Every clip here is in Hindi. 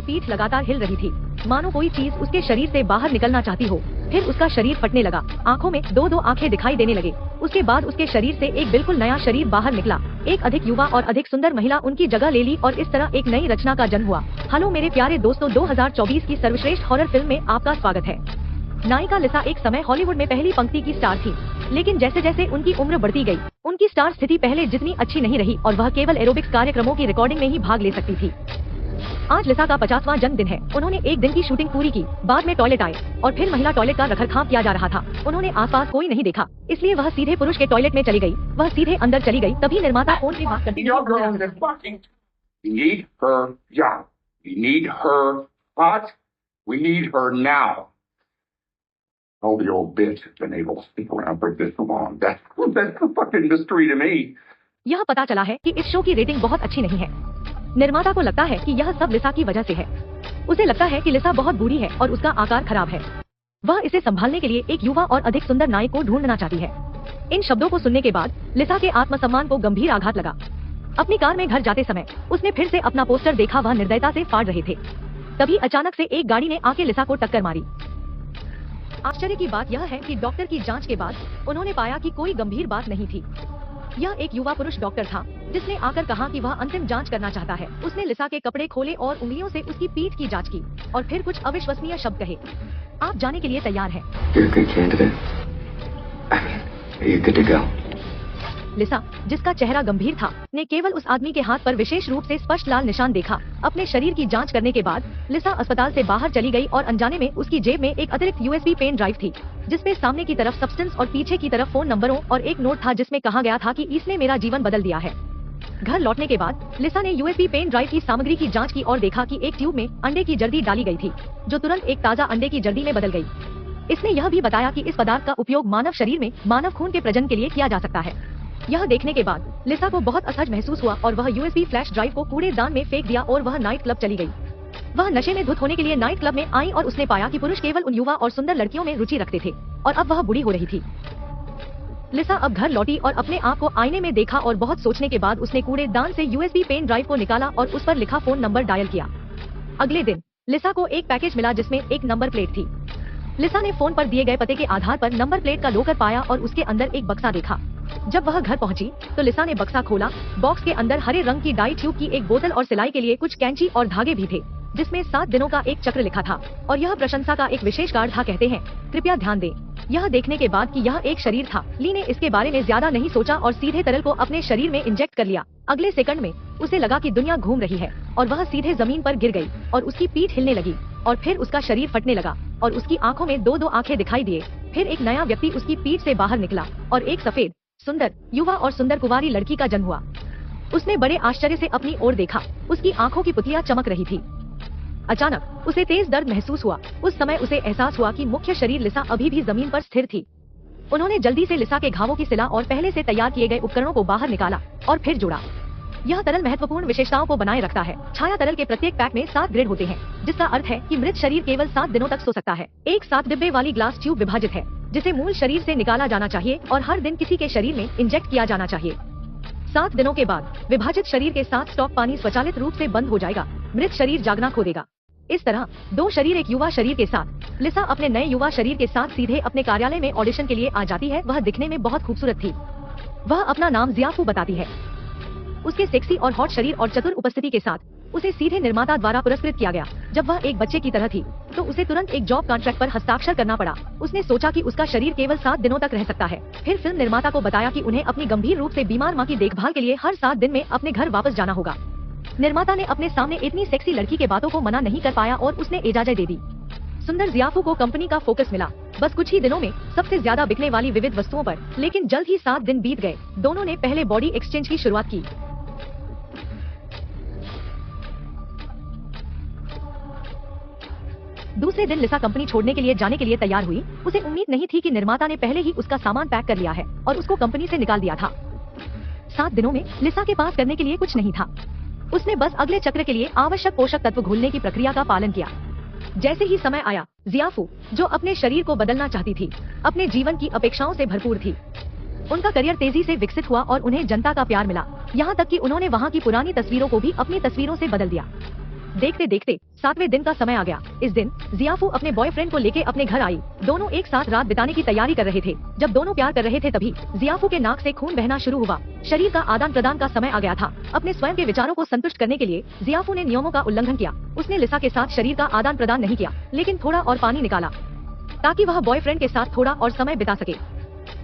पीठ लगातार हिल रही थी, मानो कोई चीज उसके शरीर से बाहर निकलना चाहती हो। फिर उसका शरीर फटने लगा, आंखों में दो दो आंखें दिखाई देने लगे। उसके बाद उसके शरीर से एक बिल्कुल नया शरीर बाहर निकला। एक अधिक युवा और अधिक सुंदर महिला उनकी जगह ले ली और इस तरह एक नई रचना का जन्म हुआ। हेलो मेरे प्यारे दोस्तों, 2024 की सर्वश्रेष्ठ हॉरर फिल्म में आपका स्वागत है। नायिका लिसा एक समय हॉलीवुड में पहली पंक्ति की स्टार थी, लेकिन जैसे जैसे उनकी उम्र बढ़ती गई, उनकी स्टार स्थिति पहले जितनी अच्छी नहीं रही और वह केवल एरोबिक्स कार्यक्रमों की रिकॉर्डिंग में ही भाग ले सकती थी। आज लिसा का 50वां जन्मदिन है। उन्होंने एक दिन की शूटिंग पूरी की, बाद में टॉयलेट आए और फिर महिला टॉयलेट का रखरखाव किया जा रहा था। उन्होंने आसपास कोई नहीं देखा, इसलिए वह सीधे पुरुष के टॉयलेट में चली गई। वह सीधे अंदर चली गई, तभी निर्माता फोन पे बात करती Oh, the old bitch has been able to stick around for this long. That's a fucking mystery to me. यह पता चला है कि इस शो की रेटिंग बहुत अच्छी नहीं है। निर्माता को लगता है कि यह सब लिसा की वजह से है। उसे लगता है कि लिसा बहुत बुरी है और उसका आकार खराब है। वह इसे संभालने के लिए एक युवा और अधिक सुंदर नायक को ढूंढना चाहती है। इन शब्दों को सुनने के बाद लिसा के आत्मसम्मान को गंभीर आघात लगा। अपनी कार में घर जाते समय उसने फिर से अपना पोस्टर देखा, वह निर्दयता से फाड़ रहे थे। तभी अचानक से एक गाड़ी ने आके लिसा को टक्कर मारी। आश्चर्य की बात यह है कि डॉक्टर की जांच के बाद उन्होंने पाया कि कोई गंभीर बात नहीं थी। यह एक युवा पुरुष डॉक्टर था जिसने आकर कहा कि वह अंतिम जांच करना चाहता है। उसने लिसा के कपड़े खोले और उंगलियों से उसकी पीठ की जांच की और फिर कुछ अविश्वसनीय शब्द कहे। आप जाने के लिए तैयार हैं? लिसा, जिसका चेहरा गंभीर था, ने केवल उस आदमी के हाथ पर विशेष रूप से स्पष्ट लाल निशान देखा। अपने शरीर की जांच करने के बाद लिसा अस्पताल से बाहर चली गई और अनजाने में उसकी जेब में एक अतिरिक्त यूएसबी पेन ड्राइव थी, जिसपे सामने की तरफ सब्सटेंस और पीछे की तरफ फोन नंबरों और एक नोट था जिसमें कहा गया था कि इसने मेरा जीवन बदल दिया है। घर लौटने के बाद लिसा ने यूएसबी पेन ड्राइव की सामग्री की जाँच की और देखा कि एक ट्यूब में अंडे की जर्दी डाली गई थी, जो तुरंत एक ताजा अंडे की जर्दी में बदल गई। इसने यह भी बताया कि इस पदार्थ का उपयोग मानव शरीर में मानव खून के प्रजनन के लिए किया जा सकता है। यह देखने के बाद लिसा को बहुत असहज महसूस हुआ और वह यूएसबी फ्लैश ड्राइव को कूड़ेदान में फेंक दिया और वह नाइट क्लब चली गई। वह नशे में धुत होने के लिए नाइट क्लब में आई और उसने पाया कि पुरुष केवल उन युवा और सुंदर लड़कियों में रुचि रखते थे और अब वह बुरी हो रही थी। लिसा अब घर लौटी और अपने आप को आईने में देखा और बहुत सोचने के बाद उसने कूड़ेदान से यूएसबी पेन ड्राइव को निकाला और उस पर लिखा फोन नंबर डायल किया। अगले दिन लिसा को एक पैकेज मिला जिसमें एक नंबर प्लेट थी। लिसा ने फोन पर दिए गए पते के आधार पर नंबर प्लेट का लोकर पाया और उसके अंदर एक बक्सा देखा। जब वह घर पहुंची तो लिसा ने बक्सा खोला। बॉक्स के अंदर हरे रंग की डाई ट्यूब की एक बोतल और सिलाई के लिए कुछ कैंची और धागे भी थे, जिसमें 7 दिनों का एक चक्र लिखा था और यह प्रशंसा का एक विशेष कार्ड था। कहते हैं, कृपया ध्यान दें। यह देखने के बाद कि यह एक शरीर था, ली ने इसके बारे में ज्यादा नहीं सोचा और सीधे तरल को अपने शरीर में इंजेक्ट कर लिया। अगले सेकंड में उसे लगा कि दुनिया घूम रही है और वह सीधे जमीन पर गिर गई और उसकी पीठ हिलने लगी और फिर उसका शरीर फटने लगा और उसकी आंखों में दो दो आंखें दिखाई दिए। फिर एक नया व्यक्ति उसकी पीठ से बाहर निकला और एक सफेद, सुंदर, युवा और सुंदर कुंवारी लड़की का जन्म हुआ। उसने बड़े आश्चर्य से अपनी ओर देखा। उसकी आंखों की पुतलियां चमक रही थी। अचानक उसे तेज दर्द महसूस हुआ। उस समय उसे एहसास हुआ कि मुख्य शरीर लिसा अभी भी जमीन पर स्थिर थी। उन्होंने जल्दी से लिसा के घावों की सिला और पहले से तैयार किए गए उपकरणों को बाहर निकाला और फिर जोड़ा। यह तरल महत्वपूर्ण विशेषताओं को बनाए रखता है। छाया तरल के प्रत्येक पैक में 7 ग्रेड होते हैं, जिसका अर्थ है कि मृत शरीर केवल 7 दिनों तक सो सकता है। एक 7 डिब्बे वाली ग्लास ट्यूब विभाजित है, जिसे मूल शरीर से निकाला जाना चाहिए और हर दिन किसी के शरीर में इंजेक्ट किया जाना चाहिए। 7 दिनों के बाद विभाजित शरीर के साथ स्टॉक पानी स्वचालित रूप से बंद हो जाएगा। मृत शरीर जागना खो देगा। इस तरह 2 शरीर एक युवा शरीर के साथ। लिसा अपने नए युवा शरीर के साथ सीधे अपने कार्यालय में ऑडिशन के लिए आ जाती है। वह दिखने में बहुत खूबसूरत थी। वह अपना नाम जियाफू बताती है। उसके सेक्सी और हॉट शरीर और चतुर उपस्थिति के साथ उसे सीधे निर्माता द्वारा पुरस्कृत किया गया। जब वह एक बच्चे की तरह थी तो उसे तुरंत एक जॉब कॉन्ट्रैक्ट पर हस्ताक्षर करना पड़ा। उसने सोचा कि उसका शरीर केवल 7 दिनों तक रह सकता है। फिर फिल्म निर्माता को बताया कि उन्हें अपनी गंभीर रूप से बीमार मां की देखभाल के लिए हर 7 दिन में अपने घर वापस जाना होगा। निर्माता ने अपने सामने इतनी सेक्सी लड़की के बातों को मना नहीं कर पाया और उसने इजाजत दे दी। सुंदर जियाफू को कंपनी का फोकस मिला, बस कुछ ही दिनों में सबसे ज्यादा बिकने वाली विविध वस्तुओं पर। लेकिन जल्द ही 7 दिन बीत गए। दोनों ने पहले बॉडी एक्सचेंज की शुरुआत की। दूसरे दिन लिसा कंपनी छोड़ने के लिए जाने के लिए तैयार हुई। उसे उम्मीद नहीं थी कि निर्माता ने पहले ही उसका सामान पैक कर लिया है और उसको कंपनी से निकाल दिया था। 7 दिनों में लिसा के पास करने के लिए कुछ नहीं था। उसने बस अगले चक्र के लिए आवश्यक पोषक तत्व घुलने की प्रक्रिया का पालन किया। जैसे ही समय आया, जियाफू, जो अपने शरीर को बदलना चाहती थी, अपने जीवन की अपेक्षाओं से भरपूर थी। उनका करियर तेजी से विकसित हुआ और उन्हें जनता का प्यार मिला, यहाँ तक कि उन्होंने वहाँ की पुरानी तस्वीरों को भी अपनी तस्वीरों से बदल दिया। देखते देखते 7वें दिन का समय आ गया। इस दिन जियाफू अपने बॉयफ्रेंड को लेके अपने घर आई। दोनों एक साथ रात बिताने की तैयारी कर रहे थे। जब दोनों प्यार कर रहे थे तभी जियाफू के नाक से खून बहना शुरू हुआ। शरीर का आदान प्रदान का समय आ गया था। अपने स्वयं के विचारों को संतुष्ट करने के लिए जियाफू ने नियमों का उल्लंघन किया। उसने लिसा के साथ शरीर का आदान प्रदान नहीं किया, लेकिन थोड़ा और पानी निकाला ताकि वह बॉयफ्रेंड के साथ थोड़ा और समय बिता सके।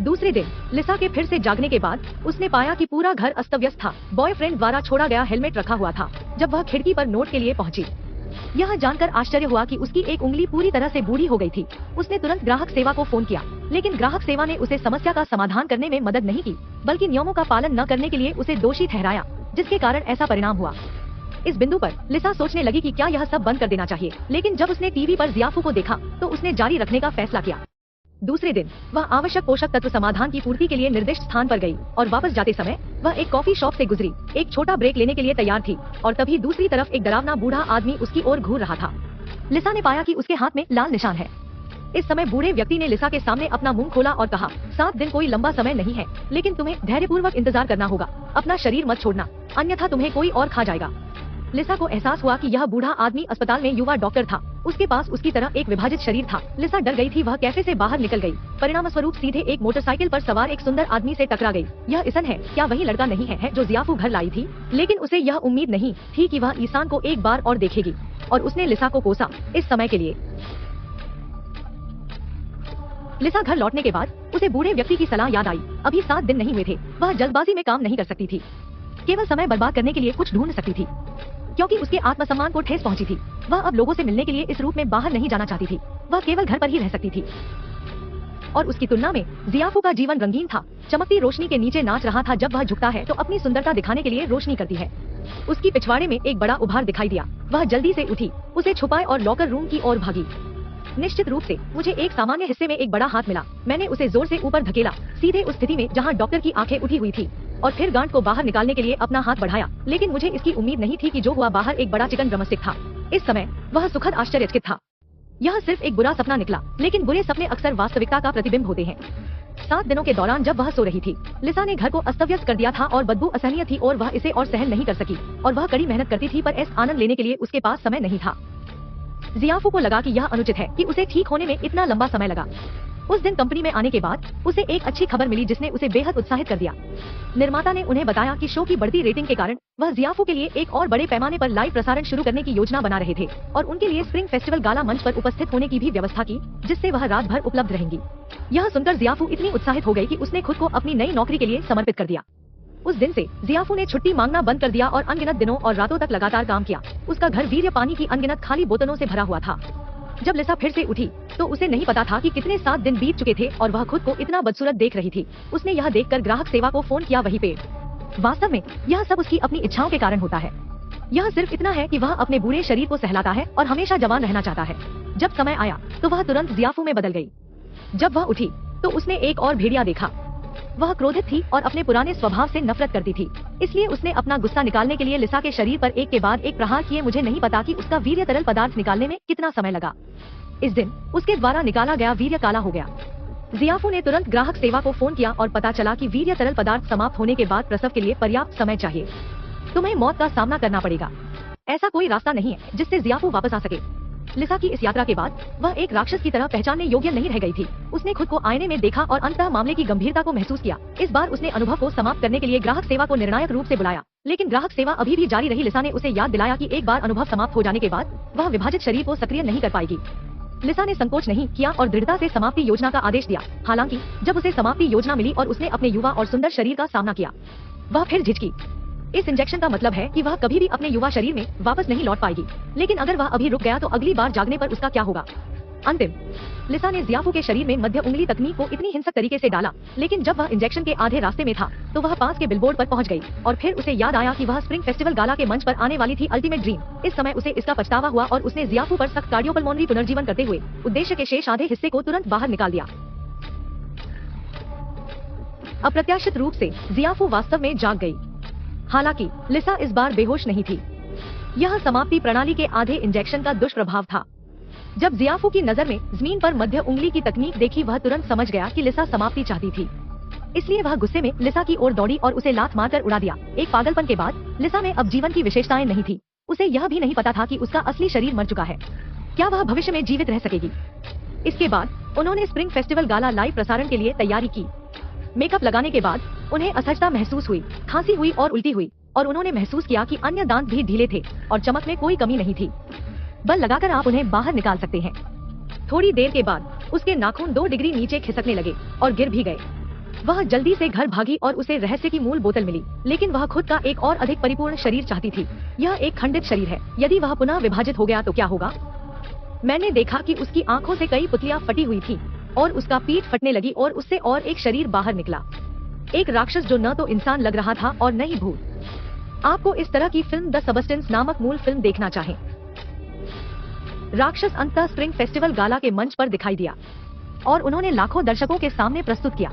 दूसरे दिन लिसा के फिर से जागने के बाद उसने पाया कि पूरा घर अस्त व्यस्त था। बॉयफ्रेंड द्वारा छोड़ा गया हेलमेट रखा हुआ था। जब वह खिड़की पर नोट के लिए पहुंची, यह जानकर आश्चर्य हुआ कि उसकी एक उंगली पूरी तरह से बूढ़ी हो गई थी। उसने तुरंत ग्राहक सेवा को फोन किया, लेकिन ग्राहक सेवा ने उसे समस्या का समाधान करने में मदद नहीं की, बल्कि नियमों का पालन न करने के लिए उसे दोषी ठहराया, जिसके कारण ऐसा परिणाम हुआ। इस बिंदु पर लिसा सोचने लगी कि क्या यह सब बंद कर देना चाहिए, लेकिन जब उसने टीवी पर जियाफू को देखा तो उसने जारी रखने का फैसला किया। दूसरे दिन वह आवश्यक पोषक तत्व समाधान की पूर्ति के लिए निर्दिष्ट स्थान पर गई और वापस जाते समय वह एक कॉफी शॉप से गुजरी। एक छोटा ब्रेक लेने के लिए तैयार थी और तभी दूसरी तरफ एक डरावना बूढ़ा आदमी उसकी ओर घूर रहा था। लिसा ने पाया कि उसके हाथ में लाल निशान है। इस समय बूढ़े व्यक्ति ने लिसा के सामने अपना मुंह खोला और कहा, 7 दिन कोई लंबा समय नहीं है, लेकिन तुम्हें धैर्यपूर्वक इंतजार करना होगा। अपना शरीर मत छोड़ना, अन्यथा तुम्हें कोई और खा जाएगा। लिसा को एहसास हुआ कि यह बूढ़ा आदमी अस्पताल में युवा डॉक्टर था। उसके पास उसकी तरह एक विभाजित शरीर था। लिसा डर गई थी। वह कैफे से बाहर निकल गई। परिणाम स्वरूप सीधे एक मोटरसाइकिल पर सवार एक सुंदर आदमी से टकरा गई। यह ईसान है। क्या वही लड़का नहीं है जो जियाफू घर लाई थी? लेकिन उसे यह उम्मीद नहीं थी कि वह ईसान को एक बार और देखेगी, और उसने लिसा को कोसा इस समय के लिए। लिसा घर लौटने के बाद उसे बूढ़े व्यक्ति की सलाह याद आई। अभी 7 दिन नहीं हुए थे। वह जल्दबाजी में काम नहीं कर सकती थी, केवल समय बर्बाद करने के लिए कुछ ढूंढ सकती थी, क्योंकि उसके आत्मसम्मान को ठेस पहुंची थी। वह अब लोगों से मिलने के लिए इस रूप में बाहर नहीं जाना चाहती थी। वह केवल घर पर ही रह सकती थी। और उसकी तुलना में जियाफू का जीवन रंगीन था। चमकती रोशनी के नीचे नाच रहा था। जब वह झुकता है तो अपनी सुंदरता दिखाने के लिए रोशनी करती है। उसकी पिछवाड़े में एक बड़ा उभार दिखाई दिया। वह जल्दी से उठी, उसे छुपाए और लॉकर रूम की ओर भागी। निश्चित रूप से मुझे एक सामान्य हिस्से में एक बड़ा हाथ मिला। मैंने उसे जोर से ऊपर धकेला, सीधे उस स्थिति में जहां डॉक्टर की आंखें उठी हुई थी, और फिर गांठ को बाहर निकालने के लिए अपना हाथ बढ़ाया। लेकिन मुझे इसकी उम्मीद नहीं थी कि जो हुआ बाहर एक बड़ा चिकन ड्रमस्टिक था। इस समय वह सुखद आश्चर्यचकित था। यह सिर्फ एक बुरा सपना निकला, लेकिन बुरे सपने अक्सर वास्तविकता का प्रतिबिंब होते हैं। 7 दिनों के दौरान जब वह सो रही थी, लिसा ने घर को अस्त-व्यस्त कर दिया था और बदबू असहनीय थी और वह इसे और सहन नहीं कर सकी। और वह कड़ी मेहनत करती थी, पर इस आनंद लेने के लिए उसके पास समय नहीं था। जियाफू को लगा कि यह अनुचित है कि उसे ठीक होने में इतना लंबा समय लगा। उस दिन कंपनी में आने के बाद उसे एक अच्छी खबर मिली जिसने उसे बेहद उत्साहित कर दिया। निर्माता ने उन्हें बताया कि शो की बढ़ती रेटिंग के कारण वह जियाफू के लिए एक और बड़े पैमाने पर लाइव प्रसारण शुरू करने की योजना बना रहे थे, और उनके लिए स्प्रिंग फेस्टिवल गाला मंच पर उपस्थित होने की भी व्यवस्था की, जिससे वह रात भर उपलब्ध रहेंगी। यह सुनकर जियाफू इतनी उत्साहित हो गई कि उसने खुद को अपनी नई नौकरी के लिए समर्पित कर दिया। उस दिन से जियाफू ने छुट्टी मांगना बंद कर दिया और अनगिनत दिनों और रातों तक लगातार काम किया। उसका घर वीर्य पानी की अनगिनत खाली बोतलों से भरा हुआ था। जब लिसा फिर से उठी तो उसे नहीं पता था कि कितने 7 दिन बीत चुके थे और वह खुद को इतना बदसूरत देख रही थी। उसने यह देखकर ग्राहक सेवा को फोन किया। वही पेड़। वास्तव में यह सब उसकी अपनी इच्छाओं के कारण होता है। यह सिर्फ इतना है कि वह अपने बूढ़े शरीर को सहलाता है और हमेशा जवान रहना चाहता है। जब समय आया तो वह तुरंत जियाफू में बदल गई। जब वह उठी तो उसने एक और भेड़िया देखा। वह क्रोधित थी और अपने पुराने स्वभाव से नफरत करती थी। इसलिए उसने अपना गुस्सा निकालने के लिए लिसा के शरीर पर एक के बाद एक प्रहार किए। मुझे नहीं पता कि उसका वीर्य तरल पदार्थ निकालने में कितना समय लगा। इस दिन उसके द्वारा निकाला गया वीर्य काला हो गया। जियाफू ने तुरंत ग्राहक सेवा को फोन किया और पता चला कि वीर्य तरल पदार्थ समाप्त होने के बाद प्रसव के लिए पर्याप्त समय चाहिए। तुम्हें मौत का सामना करना पड़ेगा। ऐसा कोई रास्ता नहीं है जिससे जियाफू वापस आ सके। लिसा की इस यात्रा के बाद वह एक राक्षस की तरह पहचानने योग्य नहीं रह गई थी। उसने खुद को आईने में देखा और अंततः मामले की गंभीरता को महसूस किया। इस बार उसने अनुभव को समाप्त करने के लिए ग्राहक सेवा को निर्णायक रूप से बुलाया, लेकिन ग्राहक सेवा अभी भी जारी रही। लिसा ने उसे याद दिलाया कि एक बार अनुभव समाप्त हो जाने के बाद वह विभाजित शरीर को सक्रिय नहीं कर पाएगी। लिसा ने संकोच नहीं किया और दृढ़ता से समाप्ति योजना का आदेश दिया। हालांकि जब उसे समाप्ति योजना मिली और उसने अपने युवा और सुंदर शरीर का सामना किया, वह फिर झिझकी। इस इंजेक्शन का मतलब है कि वह कभी भी अपने युवा शरीर में वापस नहीं लौट पाएगी। लेकिन अगर वह अभी रुक गया तो अगली बार जागने पर उसका क्या होगा? अंतिम। लिसा ने जियाफू के शरीर में मध्य उंगली तकनीक को इतनी हिंसक तरीके से डाला, लेकिन जब वह इंजेक्शन के आधे रास्ते में था तो वह पास के बिलबोर्ड पर पहुंच गई और फिर उसे याद आया कि वह स्प्रिंग फेस्टिवल गाला के मंच पर आने वाली थी। Ultimate dream. इस समय उसे इसका पछतावा हुआ और उसने जियाफू पर सख्त कार्डियोपल्मोनरी पुनर्जीवन करते हुए उद्देश्य के शेष आधे हिस्से को तुरंत बाहर निकाल दिया। अप्रत्याशित रूप से जियाफू वास्तव में जाग गई। हालांकि लिसा इस बार बेहोश नहीं थी। यह समाप्ति प्रणाली के आधे इंजेक्शन का दुष्प्रभाव था। जब जियाफू की नजर में जमीन पर मध्य उंगली की तकनीक देखी, वह तुरंत समझ गया कि लिसा समाप्ति चाहती थी। इसलिए वह गुस्से में लिसा की ओर दौड़ी और उसे लात मारकर उड़ा दिया। एक पागलपन के बाद लिसा में अब जीवन की विशेषताएं नहीं थी। उसे यह भी नहीं पता था कि उसका असली शरीर मर चुका है। क्या वह भविष्य में जीवित रह सकेगी? इसके बाद उन्होंने स्प्रिंग फेस्टिवल गाला लाइव प्रसारण के लिए तैयारी की। मेकअप लगाने के बाद उन्हें असहजता महसूस हुई, खांसी हुई और उल्टी हुई, और उन्होंने महसूस किया कि अन्य दांत भी ढीले थे और चमक में कोई कमी नहीं थी। बल लगाकर आप उन्हें बाहर निकाल सकते हैं। थोड़ी देर के बाद उसके नाखून 2 डिग्री नीचे खिसकने लगे और गिर भी गए। वह जल्दी से घर भागी और उसे रहस्य की मूल बोतल मिली, लेकिन वह खुद का एक और अधिक परिपूर्ण शरीर चाहती थी। यह एक खंडित शरीर है। यदि वह पुनः विभाजित हो गया तो क्या होगा? मैंने देखा कि उसकी आंखों से कई पुतलियां फटी हुई थी और उसका पीठ फटने लगी और उससे और एक शरीर बाहर निकला। एक राक्षस जो न तो इंसान लग रहा था और न ही भूत। आपको इस तरह की फिल्म द सबस्टेंस नामक मूल फिल्म देखना चाहिए। राक्षस अंततः स्प्रिंग फेस्टिवल गाला के मंच पर दिखाई दिया और उन्होंने लाखों दर्शकों के सामने प्रस्तुत किया।